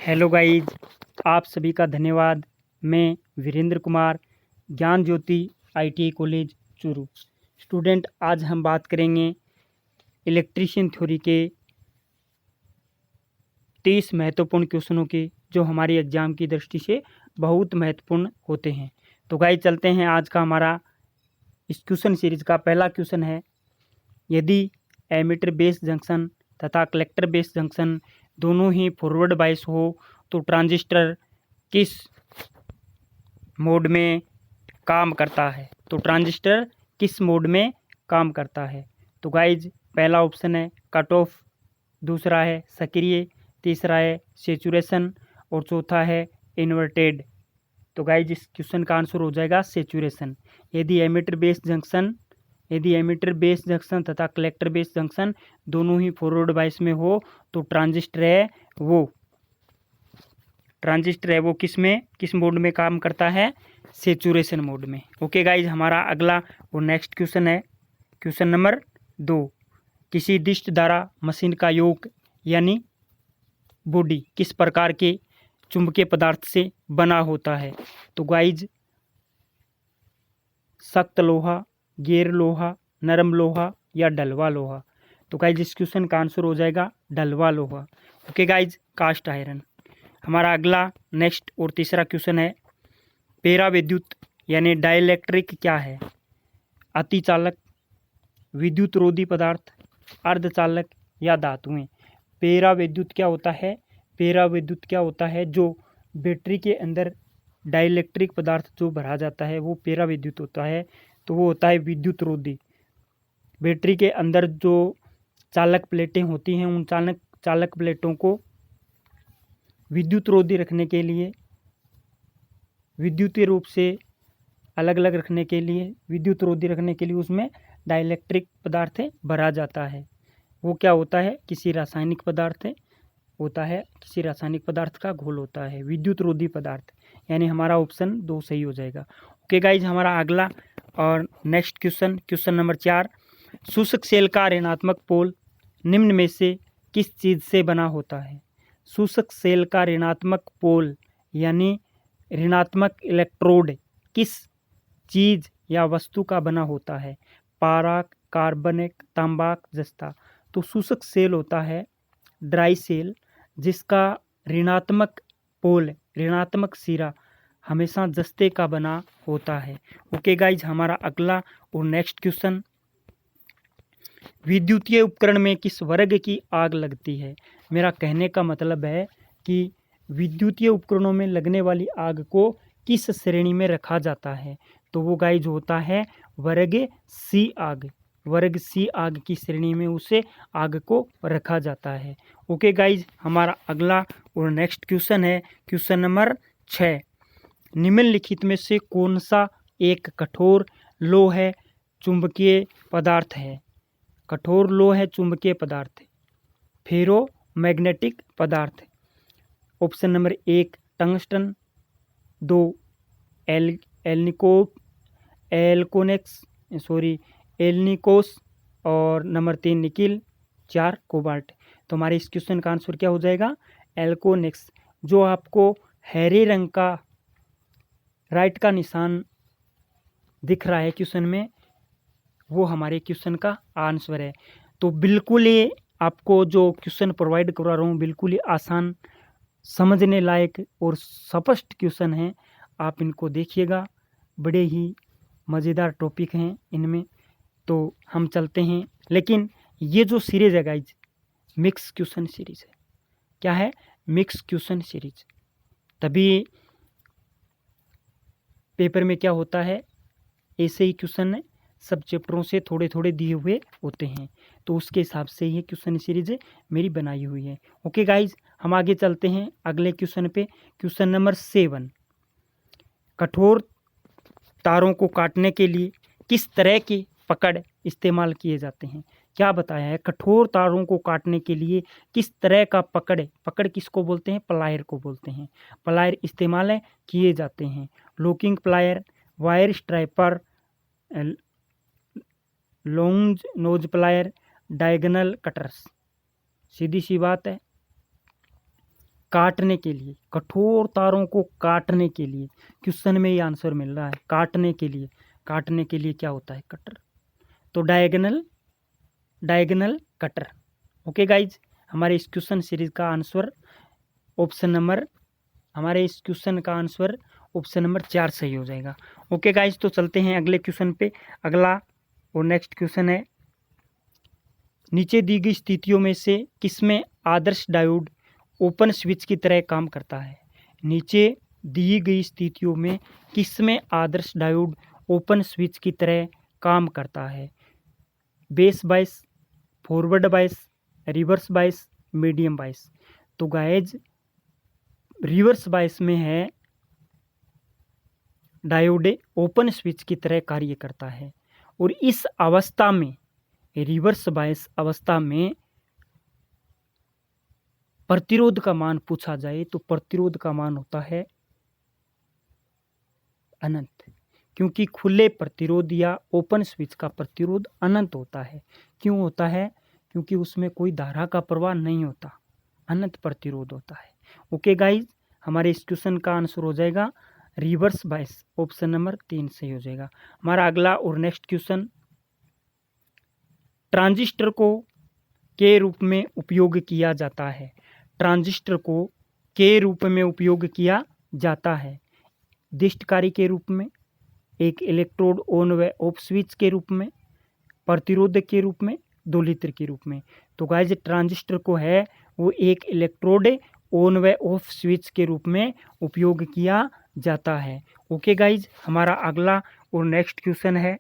Hello guys, आप सभी का धन्यवाद। मैं वीरेंद्र कुमार, ज्ञान ज्योति आईटीआई कॉलेज चूरू स्टूडेंट। आज हम बात करेंगे इलेक्ट्रीशियन थ्योरी के 30 महत्वपूर्ण क्वेश्चनों की, जो हमारी एग्जाम की दृष्टि से बहुत महत्वपूर्ण होते हैं। तो गाइज चलते हैं। आज का हमारा इस क्वेश्चन सीरीज का पहला क्वेश्चन है, यदि एमीटर बेस जंक्शन तथा कलेक्टर बेस जंक्शन दोनों ही फॉरवर्ड बायस हो तो ट्रांजिस्टर किस मोड में काम करता है। तो ट्रांजिस्टर किस मोड में काम करता है। तो गाइज पहला ऑप्शन है कट ऑफ, दूसरा है सक्रिय, तीसरा है सेचुरेशन और चौथा है इन्वर्टेड। तो गाइज इस क्वेश्चन का आंसर हो जाएगा सेचुरेशन। यदि एमीटर बेस जंक्शन तथा कलेक्टर बेस जंक्शन दोनों ही फॉरवर्ड बायस में हो तो ट्रांजिस्टर है वो किस मोड में काम करता है, सेचुरेशन मोड में। ओके गाइज, हमारा अगला और नेक्स्ट क्वेश्चन है क्वेश्चन नंबर 2। किसी दिष्ट धारा मशीन का योग यानी बॉडी किस प्रकार के चुंबकीय पदार्थ से बना होता है। तो गाइज सख्त लोहा, गैर लोहा, नरम लोहा या डलवा लोहा। तो गाइज इस क्वेश्चन का आंसर हो जाएगा डलवा लोहा। Okay guys, cast iron. हमारा अगला नेक्स्ट और तीसरा क्वेश्चन है, पेरा विद्युत यानी डाइलेक्ट्रिक क्या है। अतिचालक, विद्युत रोधी पदार्थ, अर्धचालक या धातुएं। पेरा विद्युत क्या होता है, पेरा विद्युत क्या होता है, जो बैटरी के अंदर डाइलेक्ट्रिक पदार्थ जो भरा जाता है वो पेरा विद्युत होता है। तो वो होता है विद्युत रोधी। बैटरी के अंदर जो चालक प्लेटें होती हैं उन चालक प्लेटों को विद्युत रोधी रखने के लिए, विद्युतीय रूप से अलग अलग रखने के लिए, विद्युत रोधी रखने के लिए उसमें डाइलेक्ट्रिक पदार्थ भरा जाता है। वो क्या होता है, किसी रासायनिक पदार्थ होता है, किसी रासायनिक पदार्थ का घोल होता है, विद्युत रोधी पदार्थ। यानी हमारा ऑप्शन 2 सही हो जाएगा। ओके गाइज, हमारा अगला और नेक्स्ट क्वेश्चन नंबर 4। शुष्क सेल का ऋणात्मक पोल निम्न में से किस चीज़ से बना होता है। शुष्क सेल का ऋणात्मक पोल यानी ऋणात्मक इलेक्ट्रोड किस चीज़ या वस्तु का बना होता है। पारा, कार्बनिक, तांबाक, जस्ता। तो शुष्क सेल होता है ड्राई सेल, जिसका ऋणात्मक पोल, ऋणात्मक सिरा हमेशा जस्ते का बना होता है। ओके गाइज, हमारा अगला और नेक्स्ट क्वेश्चन, विद्युतीय उपकरण में किस वर्ग की आग लगती है। मेरा कहने का मतलब है कि विद्युतीय उपकरणों में लगने वाली आग को किस श्रेणी में रखा जाता है। तो वो गाइज होता है वर्ग सी आग। वर्ग सी आग की श्रेणी में उसे आग को रखा जाता है। ओके गाइज, हमारा अगला और नेक्स्ट क्वेश्चन है क्वेश्चन नंबर 6। निम्नलिखित में से कौन सा एक कठोर लोह चुंबकीय पदार्थ है। कठोर लोह चुंबकीय पदार्थ, फेरो मैग्नेटिक पदार्थ। ऑप्शन नंबर 1 टंगस्टन, 2 एल्निकोस और नंबर 3 निकिल, 4 कोबाल्ट। तो हमारे इस क्वेश्चन का आंसर क्या हो जाएगा, एल्कोनेक्स। जो आपको हरे रंग का राइट का निशान दिख रहा है क्वेश्चन में, वो हमारे क्वेश्चन का आंसर है। तो बिल्कुल ही आपको जो क्वेश्चन प्रोवाइड करवा रहा हूँ बिल्कुल ही आसान, समझने लायक और स्पष्ट क्वेश्चन हैं। आप इनको देखिएगा, बड़े ही मज़ेदार टॉपिक हैं इनमें। तो हम चलते हैं, लेकिन ये जो सीरीज़ है गाइज, मिक्स क्वेश्चन सीरीज़ है। क्या है, मिक्स क्वेश्चन सीरीज। तभी पेपर में क्या होता है, ऐसे ही क्वेश्चन सब चैप्टरों से थोड़े थोड़े दिए हुए होते हैं, तो उसके हिसाब से ये क्वेश्चन सीरीज मेरी बनाई हुई है। ओके गाइज, हम आगे चलते हैं अगले क्वेश्चन पे। Question number 7। कठोर तारों को काटने के लिए किस तरह की पकड़ इस्तेमाल किए जाते हैं। क्या बताया है, कठोर तारों को काटने के लिए किस तरह का पकड़ किसको बोलते हैं, प्लायर को बोलते हैं। प्लायर इस्तेमाल किए जाते हैं। Locking plier, wire stripper, long nose plier, diagonal cutters. सीधी सी बात है, काटने के लिए, कठोर तारों को काटने के लिए, क्वेश्चन में ये आंसर मिल रहा है, काटने के लिए। काटने के लिए क्या होता है? कटर। तो डायगोनल कटर। ओके गाइज, हमारे इस क्वेश्चन सीरीज का आंसर ऑप्शन नंबर हमारे इस क्वेश्चन का आंसर ऑप्शन नंबर 4 सही हो जाएगा। ओके गाइज, तो चलते हैं अगले क्वेश्चन पे। अगला और नेक्स्ट क्वेश्चन है, नीचे दी गई स्थितियों में से किसमें आदर्श डायोड ओपन स्विच की तरह काम करता है? नीचे दी गई स्थितियों में किसमें आदर्श डायोड ओपन स्विच की तरह काम करता है? Base bias, forward bias, reverse bias, medium bias. तो गाइज रिवर्स बायस में है डायोड ओपन स्विच की तरह कार्य करता है। और इस अवस्था में, रिवर्स बायस अवस्था में, प्रतिरोध का मान पूछा जाए तो प्रतिरोध का मान होता है अनंत, क्योंकि खुले प्रतिरोध या ओपन स्विच का प्रतिरोध अनंत होता है। क्यों होता है? क्योंकि उसमें कोई धारा का प्रवाह नहीं होता, अनंत प्रतिरोध होता है। ओके गाइज, हमारे इस क्वेश्चन का आंसर हो जाएगा रिवर्स बायस, ऑप्शन नंबर 3 सही हो जाएगा। हमारा अगला और नेक्स्ट क्वेश्चन, ट्रांजिस्टर को के रूप में उपयोग किया जाता है। ट्रांजिस्टर को के रूप में उपयोग किया जाता है, दिष्टकारी के रूप में, एक इलेक्ट्रोड ऑन व ऑफ स्विच के रूप में, प्रतिरोधक के रूप में, दोलित्र के रूप में। तो गाइज ट्रांजिस्टर को है वो एक इलेक्ट्रोड ऑन व ऑफ स्विच के रूप में उपयोग किया जाता है। ओके गाइज, हमारा अगला और नेक्स्ट क्वेश्चन है,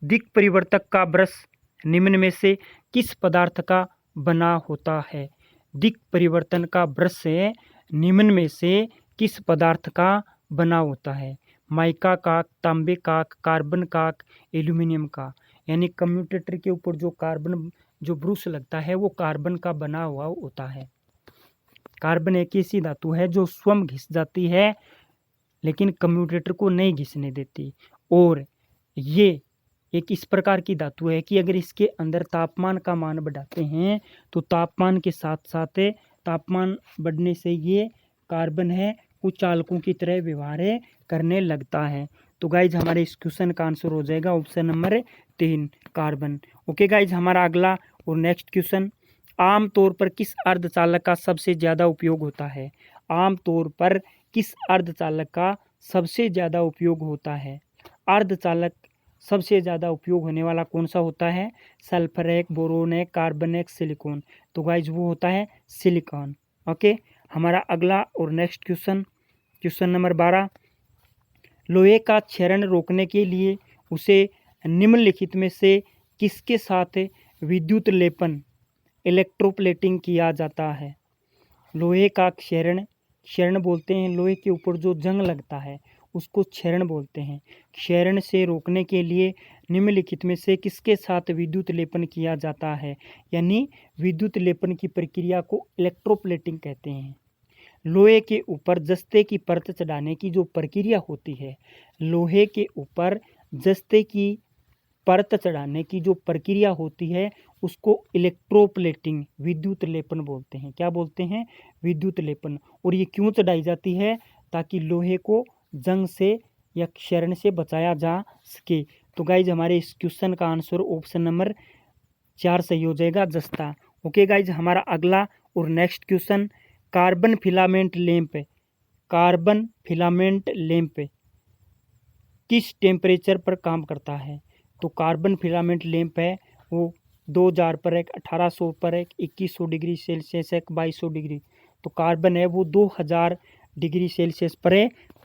दिक् परिवर्तक का ब्रश निम्न में से किस पदार्थ का बना होता है? दिक् परिवर्तन का ब्रश से निम्न में से किस पदार्थ का बना होता है? माइका का, तांबे का, कार्बन का, एल्यूमिनियम का। यानी कम्यूटेटर के ऊपर जो ब्रश लगता है वो कार्बन का बना हुआ होता है। कार्बन एक ऐसी धातु है जो स्वयं घिस जाती है लेकिन कम्यूटेटर को नहीं घिसने देती। और ये एक इस प्रकार की धातु है कि अगर इसके अंदर तापमान का मान बढ़ाते हैं तो तापमान के साथ साथ तापमान बढ़ने से ये कार्बन है वो चालकों की तरह व्यवहार करने लगता है। तो गाइज हमारे इस क्वेश्चन का आंसर हो जाएगा option number 3 carbon. Okay guys, हमारा अगला और नेक्स्ट क्वेश्चन, आमतौर पर किस अर्धचालक का सबसे ज़्यादा उपयोग होता है? आमतौर पर किस अर्धचालक का सबसे ज़्यादा उपयोग होता है? अर्धचालक सबसे ज़्यादा उपयोग होने वाला कौन सा होता है? सल्फर एक, बोरोन एक, कार्बन एक, सिलिकॉन। तो गाइज वो होता है सिलिकॉन। ओके, हमारा अगला और नेक्स्ट क्वेश्चन, क्वेश्चन नंबर 12, लोहे का क्षरण रोकने के लिए उसे निम्नलिखित में से किसके साथ विद्युत लेपन, इलेक्ट्रोप्लेटिंग किया जाता है? लोहे का क्षरण बोलते हैं, लोहे के ऊपर जो जंग लगता है उसको क्षरण बोलते हैं। क्षरण से रोकने के लिए निम्नलिखित में से किसके साथ विद्युत लेपन किया जाता है? यानी विद्युत लेपन की प्रक्रिया को इलेक्ट्रोप्लेटिंग कहते हैं। लोहे के ऊपर जस्ते की परत चढ़ाने की जो प्रक्रिया होती है, लोहे के ऊपर जस्ते की परत चढ़ाने की जो प्रक्रिया होती है उसको इलेक्ट्रोप्लेटिंग, विद्युत लेपन बोलते हैं। क्या बोलते हैं? विद्युत लेपन। और ये क्यों चढ़ाई जाती है? ताकि लोहे को जंग से या क्षरण से बचाया जा सके। तो गाइज हमारे इस क्वेश्चन का आंसर ऑप्शन नंबर 4 सही हो जाएगा, जस्ता। ओके गाइज, हमारा अगला और next question, carbon filament lamp, carbon filament lamp किस टेम्परेचर पर काम करता है? तो कार्बन फिलामेंट लैंप है वो 2000 पर एक, 1800 पर एक, 2100 डिग्री सेल्सियस एक, 2200 डिग्री। तो कार्बन है वो 2000 डिग्री सेल्सियस पर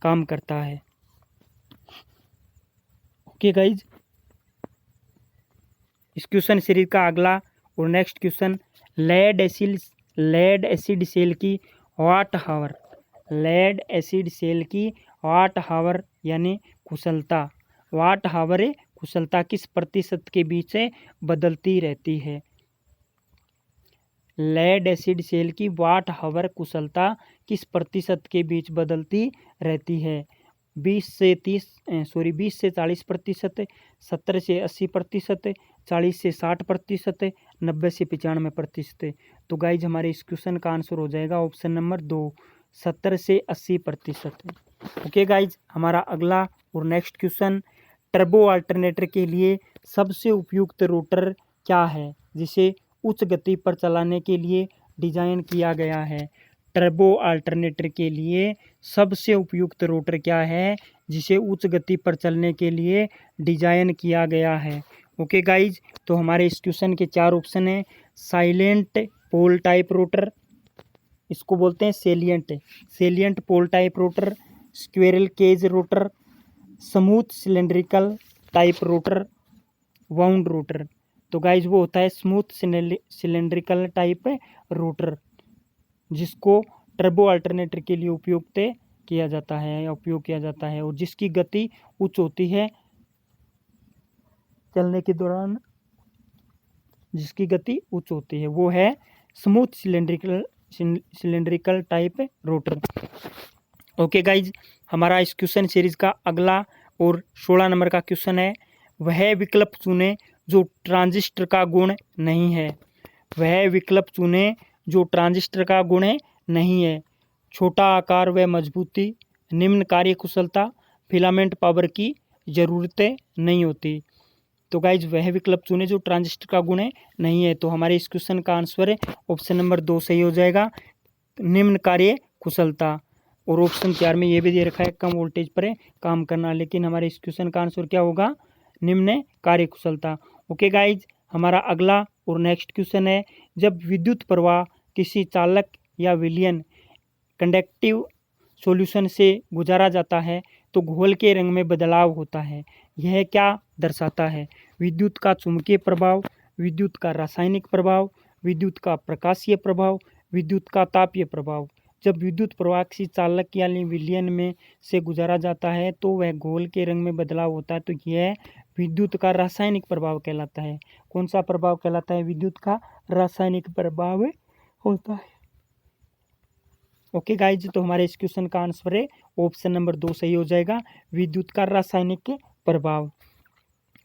काम करता है। ओके गाइज, इस क्वेश्चन सीरीज का अगला और next question, lead acid cell की watt hour, lead acid cell की वाट हावर यानी कुशलता, वाट हावर कुशलता किस प्रतिशत के बीच से बदलती रहती है? लेड एसिड सेल की वाट हावर कुशलता किस प्रतिशत के बीच बदलती रहती है? 20 से 40%, 70 से 80%, 40 से 60%, 90 से 95%। तो गाइज हमारे इस क्वेश्चन का आंसर हो जाएगा ऑप्शन नंबर 2, 70 से 80%। ओके गाइज, हमारा अगला और नेक्स्ट क्वेश्चन, टर्बो अल्टरनेटर के लिए सबसे उपयुक्त रोटर क्या है जिसे उच्च गति पर चलाने के लिए डिजाइन किया गया है। टर्बो अल्टरनेटर के लिए सबसे उपयुक्त रोटर क्या है जिसे उच्च गति पर चलने के लिए डिजाइन किया गया है। ओके गाइज, तो हमारे इस क्वेश्चन के 4 ऑप्शन हैं। साइलेंट पोल टाइप रोटर, इसको बोलते हैं salient pole type rotor, squirrel cage rotor, smooth cylindrical type rotor, wound rotor. तो गाइज वो होता है स्मूथ सिलेंड्रिकल टाइप रोटर, जिसको टर्बो अल्टरनेटर के लिए उपयोग किया जाता है और जिसकी गति उच्च होती है चलने के दौरान, जिसकी गति उच्च होती है वो है smooth cylindrical type rotor. Okay guys, हमारा इस क्वेश्चन सीरीज का अगला और 16 नंबर का क्वेश्चन है, वह विकल्प चुने जो ट्रांजिस्टर का गुण नहीं है। वह विकल्प चुने जो ट्रांजिस्टर का गुण नहीं है। छोटा आकार व मजबूती, निम्न कार्यकुशलता, फिलामेंट पावर की ज़रूरतें नहीं होती। तो गाइज वह विकल्प चुने जो ट्रांजिस्टर का गुण नहीं है। तो हमारे इस क्वेश्चन का आंसर है ऑप्शन नंबर 2 सही हो जाएगा, निम्न कार्य कुशलता। और ऑप्शन 4 में ये भी दे रखा है कम वोल्टेज पर काम करना, लेकिन हमारे इस क्वेश्चन का आंसर क्या होगा, निम्न कार्य कुशलता। ओके गाइज, हमारा अगला और नेक्स्ट क्वेश्चन है, जब विद्युत प्रवाह किसी चालक या विलयन कंडक्टिव सॉल्यूशन से गुजारा जाता है तो घोल के रंग में बदलाव होता है। यह क्या दर्शाता है। विद्युत का चुंबकीय प्रभाव, विद्युत का रासायनिक प्रभाव, विद्युत का प्रकाशीय प्रभाव, विद्युत का तापीय प्रभाव। जब विद्युत प्रवाह किसी चालक या विलयन में से गुजारा जाता है तो वह घोल के रंग में बदलाव होता है। तो यह विद्युत का रासायनिक प्रभाव कहलाता है। कौन सा प्रभाव कहलाता है, विद्युत का रासायनिक प्रभाव होता है। ओके गाइज, तो हमारे इस क्वेश्चन का आंसर है ऑप्शन नंबर 2 सही हो जाएगा, विद्युत का रासायनिक प्रभाव।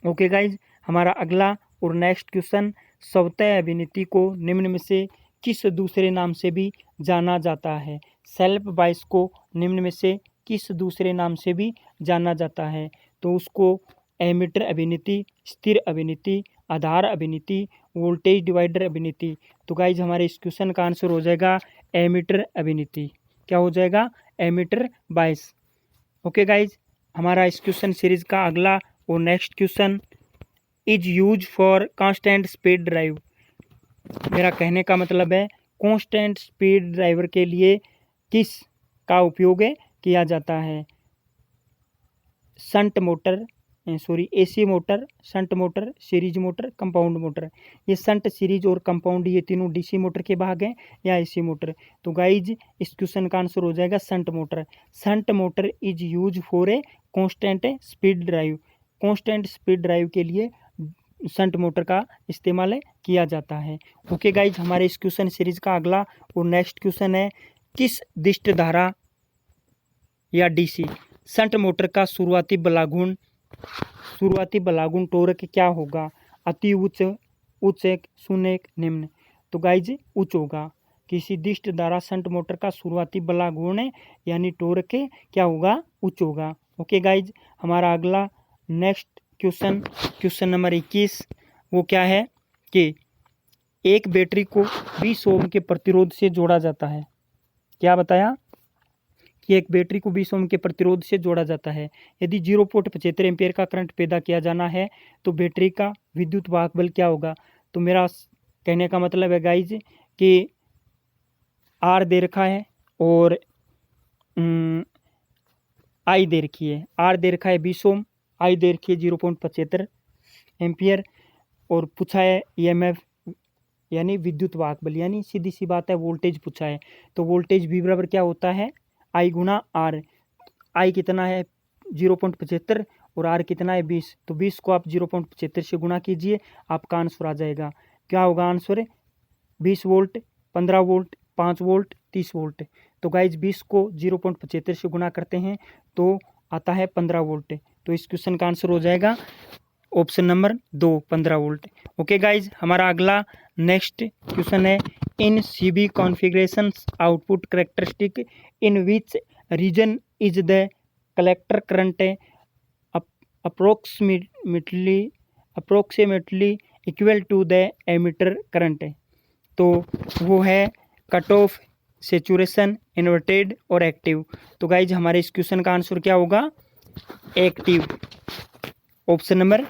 ओके गाइज, हमारा अगला और नेक्स्ट क्वेश्चन, स्वतः अभिनेत्री को निम्न में से किस दूसरे नाम से भी जाना जाता है। सेल्फ वॉइस को निम्न में से किस दूसरे नाम से भी जाना जाता है। तो उसको एमीटर अभिनेत्री, स्थिर अभिनेत्री, आधार अभिनेत्री, वोल्टेज डिवाइडर अभिनेत्री। तो गाइज हमारे इस क्वेश्चन का आंसर हो जाएगा एमीटर अभिनेत्री। क्या हो जाएगा, एमीटर वॉइस। ओके गाइज, हमारा इस क्वेश्चन सीरीज का अगला और next question, is use for constant speed drive. मेरा कहने का मतलब है कांस्टेंट स्पीड ड्राइवर के लिए किस का उपयोग किया जाता है। AC motor, shunt motor, series motor, compound motor. ये शंट, सीरीज और कंपाउंड ये तीनों डीसी मोटर के भाग हैं या एसी मोटर। तो गाइज इस क्वेश्चन का आंसर हो जाएगा shunt motor. Shunt motor is use for a constant speed drive. Constant speed drive के लिए शंट मोटर का इस्तेमाल किया जाता है। ओके गाइज, हमारे इस क्वेश्चन सीरीज का अगला और नेक्स्ट क्वेश्चन है, किस दिष्ट धारा या डीसी शंट मोटर का शुरुआती बलागुण टोरक क्या होगा। अति उच्च, शून्य, निम्न। तो गाइज उच्च होगा। किसी दिष्ट धारा शंट मोटर का शुरुआती बलागुण यानी टोरक क्या होगा, उच्च होगा। ओके गाइज, हमारा अगला नेक्स्ट क्वेश्चन नंबर 21 वो क्या है कि एक बैटरी को 20 ओम के प्रतिरोध से जोड़ा जाता है। क्या बताया कि एक बैटरी को 20 ओम के प्रतिरोध से जोड़ा जाता है। यदि 0.75 एम्पियर का करंट पैदा किया जाना है तो बैटरी का विद्युत वाहक बल क्या होगा। तो मेरा कहने का मतलब है गाइज कि आर दे रखा है और आई दे रखी है। आर दे रखा है 20 ओम, आई दे रखी है 0.75 एम्पियर और पूछा है ईएमएफ यानी विद्युत वाहक बल, यानी सीधी सी बात है वोल्टेज पूछा है। तो वोल्टेज V बराबर क्या होता है, आई गुना आर। आई कितना है 0.75 और आर कितना है 20। तो 20 को आप 0.75 से गुना कीजिए, आपका आंसर आ जाएगा। क्या होगा answer, 20 volt, 15 volt, 5 volt, 30 volt. तो गाइज 20 को 0.75 से गुना करते हैं तो आता है 15 वोल्ट। तो इस क्वेश्चन का आंसर हो जाएगा option number 2, 15 volt. Okay guys, हमारा अगला नेक्स्ट क्वेश्चन है, in CB configurations output characteristic in which region is the collector current approximately equal to the emitter current. तो वो है कट ऑफ, सेचुरेशन, इन्वर्टेड और एक्टिव। तो गाइज हमारे इस क्वेश्चन का आंसर क्या होगा? एक्टिव। ऑप्शन नंबर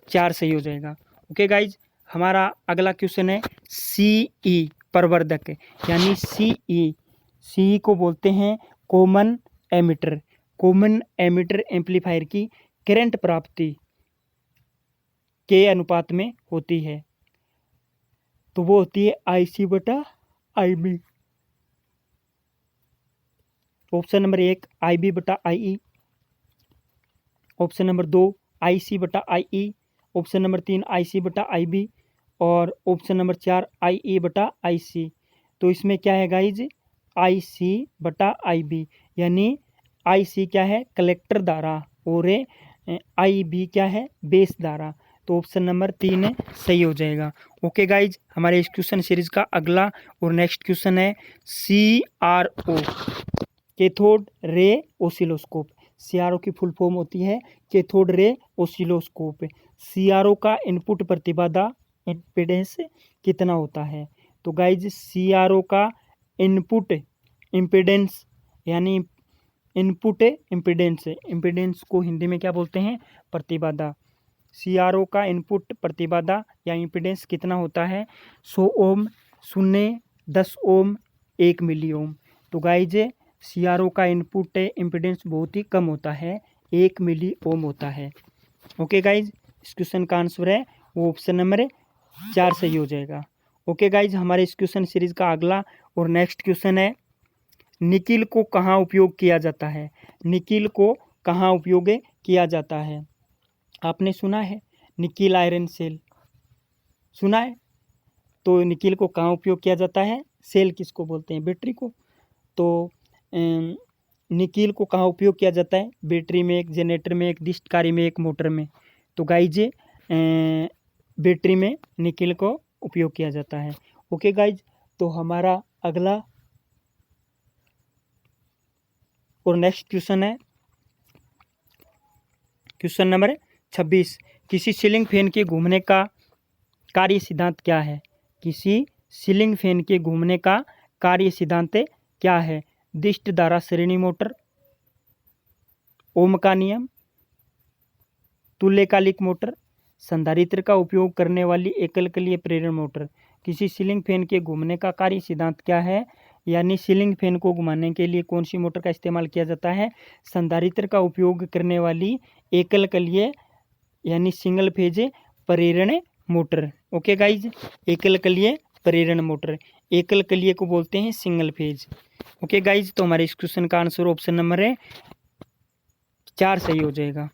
4 सही हो जाएगा। ओके गाइज, हमारा अगला क्वेश्चन है सीई प्रवर्धक, यानी सीई को बोलते हैं common emitter. Common emitter amplifier की करंट प्राप्ति के अनुपात में होती है, तो वो होती है IC बटा IB। ऑप्शन नंबर 1 IB बटा IE, ऑप्शन नंबर 2 IC बटा IE, ऑप्शन नंबर 3 IC बटा IB और ऑप्शन नंबर 4 IE बटा IC। तो इसमें क्या है गाइज? IC बटा IB, यानी IC क्या है? कलेक्टर धारा और IB क्या है? बेस धारा। तो ऑप्शन नंबर 3 सही हो जाएगा। ओके गाइज, हमारे इस क्वेश्चन सीरीज का अगला और नेक्स्ट क्वेश्चन है CRO, cathode ray oscilloscope. CRO की फुल फॉर्म होती है कैथोड रे ऑसिलोस्कोप। CRO का इनपुट प्रतिबाधा इम्पीडेंस कितना होता है? तो गाइज CRO का इनपुट इम्पीडेंस, यानी इनपुट इम्पीडेंस को हिंदी में क्या बोलते हैं? प्रतिबाधा। CRO का इनपुट प्रतिबाधा या इम्पीडेंस कितना होता है? 100 ओम, 0, 10 ओम, 1 मिली ओम। तो गाइज CRO का इनपुट इम्पीडेंस बहुत ही कम होता है, 1 मिली ओम होता है। ओके गाइज, इस क्वेश्चन का आंसर है वो ऑप्शन नंबर 4 सही हो जाएगा। ओके गाइज, हमारे इस क्वेश्चन सीरीज का अगला और नेक्स्ट क्वेश्चन है, निकिल को कहाँ उपयोग किया जाता है? निकिल को कहाँ उपयोग किया जाता है? आपने सुना है निकिल आयरन सेल, सुना है? तो निकिल को कहाँ उपयोग किया जाता है? सेल किसको बोलते हैं? बैटरी को। तो निकिल को कहाँ उपयोग किया जाता है? बैटरी में, एक जनरेटर में, एक डिस्टकारी में, एक मोटर में। तो गाइज बैटरी में निकिल को उपयोग किया जाता है। ओके गाइज, तो हमारा अगला और नेक्स्ट क्वेश्चन है क्वेश्चन नंबर 26, किसी सीलिंग फैन के घूमने का कार्य सिद्धांत क्या है? किसी सीलिंग फैन के घूमने का कार्य सिद्धांत क्या है? दिष्ट धारा श्रेणी मोटर, ओम का नियम, तुल्यकालिक मोटर, संधारित्र का उपयोग करने वाली एकलकलीय प्रेरण मोटर। किसी सीलिंग फैन के घूमने का कार्य सिद्धांत क्या है? यानी सीलिंग फैन को घुमाने के लिए कौन सी मोटर का इस्तेमाल किया जाता है? संधारित्र का उपयोग करने वाली एकलकलीय यानी सिंगल फेज प्रेरण मोटर। ओके गाइज, एकलकलीय प्रेरण मोटर, एकलकलीय को बोलते हैं सिंगल फेज। ओके गाइज, तो हमारे इस क्वेश्चन का आंसर ऑप्शन नंबर 4 सही हो जाएगा।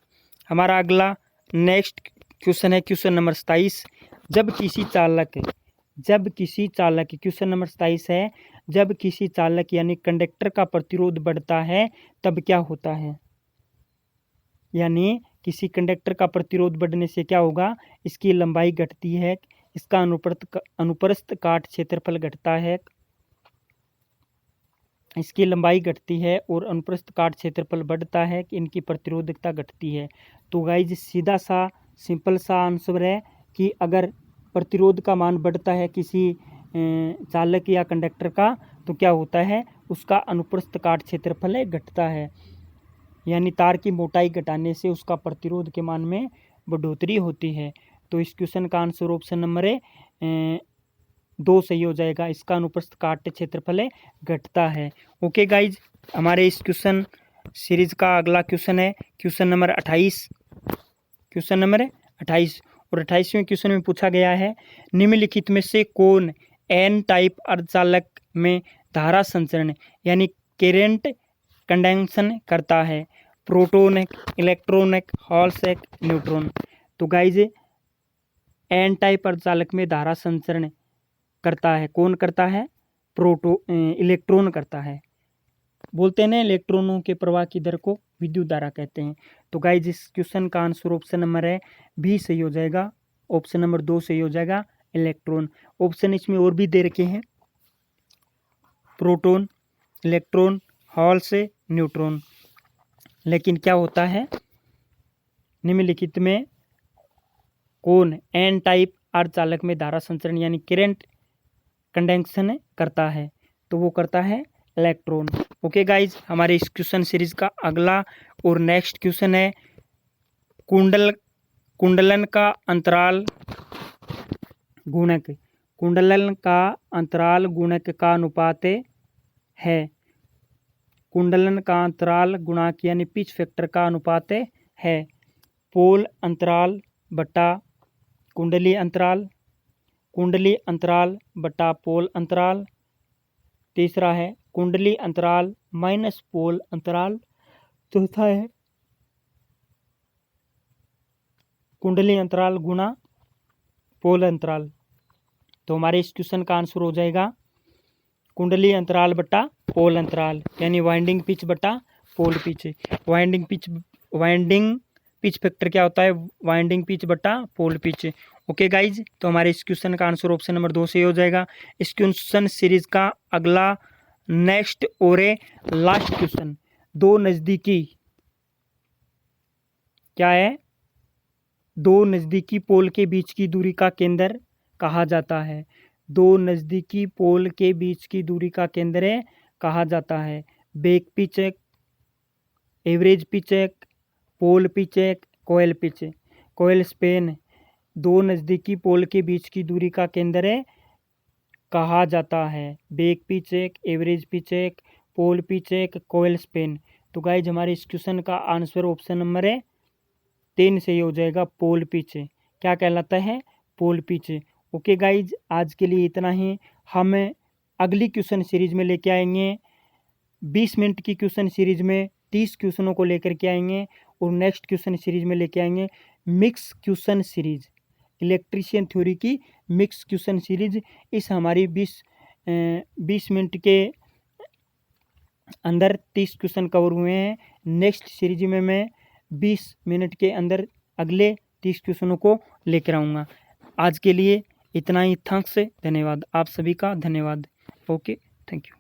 हमारा अगला नेक्स्ट क्वेश्चन है क्वेश्चन नंबर 27, जब किसी चालक क्वेश्चन नंबर 27 है, जब किसी चालक यानी कंडक्टर का प्रतिरोध बढ़ता है तब क्या होता है? यानी किसी कंडक्टर का प्रतिरोध बढ़ने से क्या होगा? इसकी लंबाई घटती है, इसका अनुप्रस्थ काट क्षेत्रफल घटता है, इसकी लंबाई घटती है और अनुप्रस्थ काट क्षेत्रफल बढ़ता है कि इनकी प्रतिरोधकता घटती है। तो गाइज सीधा सा सिंपल सा आंसर है कि अगर प्रतिरोध का मान बढ़ता है किसी चालक या कंडक्टर का, तो क्या होता है? उसका अनुप्रस्थ काट क्षेत्रफल घटता है, यानी तार की मोटाई घटाने से उसका प्रतिरोध के मान में बढ़ोतरी होती है। तो इस क्वेश्चन का आंसर ऑप्शन नंबर 2 सही हो जाएगा, इसका अनुप्रस्थ काट क्षेत्रफल घटता है। ओके गाइज, हमारे इस क्वेश्चन सीरीज का अगला क्वेश्चन है क्वेश्चन नंबर 28, क्वेश्चन नंबर 28 और 28वें क्वेश्चन में पूछा गया है, निम्नलिखित में से कौन एन टाइप अर्धचालक में धारा संचरण यानी करंट कंडक्शन करता है? Proton, electron, holes, neutron. तो गाइज एन टाइप अर्धचालक में धारा संचरण करता है, कौन करता है? इलेक्ट्रॉन करता है। बोलते हैं ना इलेक्ट्रॉनों के प्रवाह की दर को विद्युत धारा कहते हैं। तो गाइज इस क्वेश्चन का आंसर ऑप्शन नंबर है बी सही हो जाएगा, ऑप्शन नंबर 2 सही हो जाएगा, इलेक्ट्रॉन। ऑप्शन इसमें और भी दे रखे हैं, प्रोटॉन, इलेक्ट्रॉन, हॉल से न्यूट्रॉन। लेकिन क्या होता है निम्नलिखित में कौन एन टाइप अर्धचालक में धारा संचरण यानी करंट कंडक्शन करता है? तो वो करता है इलेक्ट्रॉन। ओके गाइज, हमारे इस क्वेश्चन सीरीज का अगला और नेक्स्ट क्वेश्चन है कुंडलन का अंतराल गुणक। कुंडलन का अंतराल गुणक का अनुपात है। कुंडलन का अंतराल गुणक यानी पिच फैक्टर का अनुपात है पोल अंतराल बटा कुंडली अंतराल, कुंडली अंतराल बटा पोल अंतराल। तीसरा है कुंडली अंतराल माइनस पोल अंतराल। चौथा है कुंडली अंतराल गुणा पोल अंतराल। तो हमारे इस क्वेश्चन का आंसर हो जाएगा कुंडली अंतराल बटा पोल अंतराल यानी वाइंडिंग पिच बटा pole pitch. Winding pitch factor क्या होता है? वाइंडिंग पिच बटा पोल पिच। ओके गाइज, तो हमारे इस क्वेश्चन का आंसर ऑप्शन नंबर 2 से हो जाएगा। इस क्वेश्चन सीरीज का अगला नेक्स्ट और लास्ट क्वेश्चन, दो नजदीकी क्या है? दो नजदीकी पोल के बीच की दूरी का केंद्र कहा जाता है। दो नजदीकी पोल के बीच की दूरी का केंद्र कहा जाता है back pitch, average pitch, pole pitch, coil pitch, coil span. दो नजदीकी पोल के बीच की दूरी का केंद्र कहा जाता है back pitch, average pitch, pole pitch, coil span. तो गाइज हमारे इस क्वेश्चन का आंसर ऑप्शन नंबर 3 सही हो जाएगा, पोल पिच। क्या कहलाता है? Pole pitch. ओके गाइज, आज के लिए इतना ही। हम अगली क्वेश्चन सीरीज में लेके आएंगे 20 मिनट की क्वेश्चन सीरीज में 30 क्वेश्चनों को लेकर के आएंगे और नेक्स्ट क्वेश्चन सीरीज में लेके आएंगे mix question series, electrician theory की मिक्स क्वेश्चन सीरीज। इस हमारी 20 मिनट के अंदर 30 क्वेश्चन कवर हुए हैं। नेक्स्ट सीरीज में मैं 20 मिनट के अंदर अगले 30 क्वेश्चनों को लेकर आऊँगा। आज के लिए इतना ही। थैंक्स, धन्यवाद, आप सभी का धन्यवाद। Okay, thank you.